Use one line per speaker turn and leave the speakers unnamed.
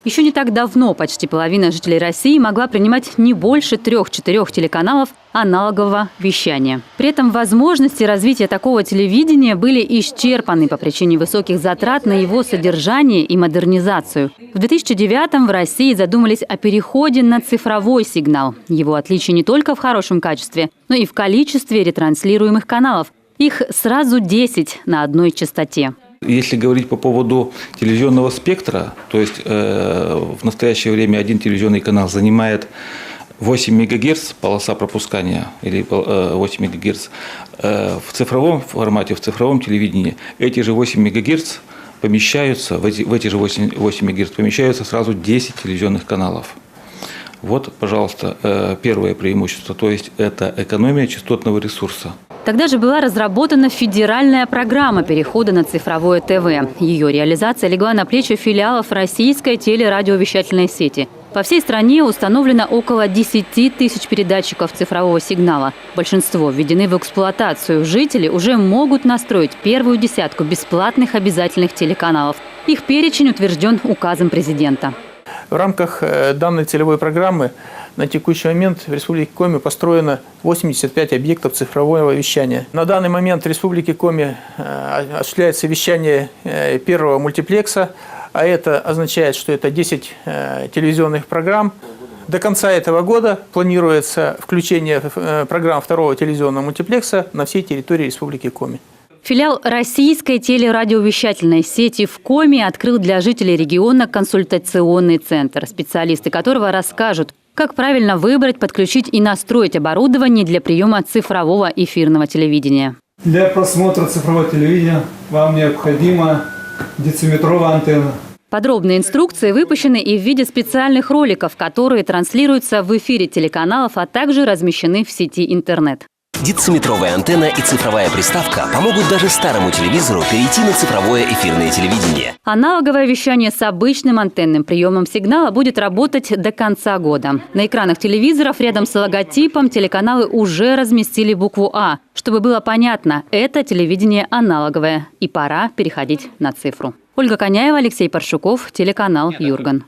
Еще не так давно почти половина жителей России могла принимать не больше 3-4 телеканалов аналогового вещания. При этом возможности развития такого телевидения были исчерпаны по причине высоких затрат на его содержание и модернизацию. В 2009-м в России задумались о переходе на цифровой сигнал. Его отличие не только в хорошем качестве, но и в количестве ретранслируемых каналов. Их сразу 10 на одной частоте.
Если говорить по поводу телевизионного спектра, то есть в настоящее время один телевизионный канал занимает 8 МГц полоса пропускания, или 8 МГц. В цифровом формате, в цифровом телевидении эти же 8 МГц помещаются, в эти же 8 МГц помещаются сразу 10 телевизионных каналов. Вот, пожалуйста, первое преимущество, то есть это экономия частотного ресурса.
Тогда же была разработана федеральная программа перехода на цифровое ТВ. Ее реализация легла на плечи филиалов российской телерадиовещательной сети. По всей стране установлено около 10 тысяч передатчиков цифрового сигнала. Большинство введены в эксплуатацию. Жители уже могут настроить первую десятку бесплатных обязательных телеканалов. Их перечень утвержден указом президента.
В рамках данной целевой программы на текущий момент в Республике Коми построено 85 объектов цифрового вещания. На данный момент в Республике Коми осуществляется вещание первого мультиплекса, а это означает, что это 10 телевизионных программ. До конца этого года планируется включение программ второго телевизионного мультиплекса на всей территории Республики Коми.
Филиал российской телерадиовещательной сети в Коми открыл для жителей региона консультационный центр, специалисты которого расскажут, как правильно выбрать, подключить и настроить оборудование для приема цифрового эфирного телевидения.
Для просмотра цифрового телевидения вам необходима дециметровая антенна.
Подробные инструкции выпущены и в виде специальных роликов, которые транслируются в эфире телеканалов, а также размещены в сети интернет.
Дециметровая антенна и цифровая приставка помогут даже старому телевизору перейти на цифровое эфирное телевидение.
Аналоговое вещание с обычным антенным приемом сигнала будет работать до конца года. На экранах телевизоров рядом с логотипом телеканалы уже разместили букву «А», чтобы было понятно – это телевидение аналоговое, и пора переходить на цифру. Ольга Коняева, Алексей Паршуков, телеканал «Юрган».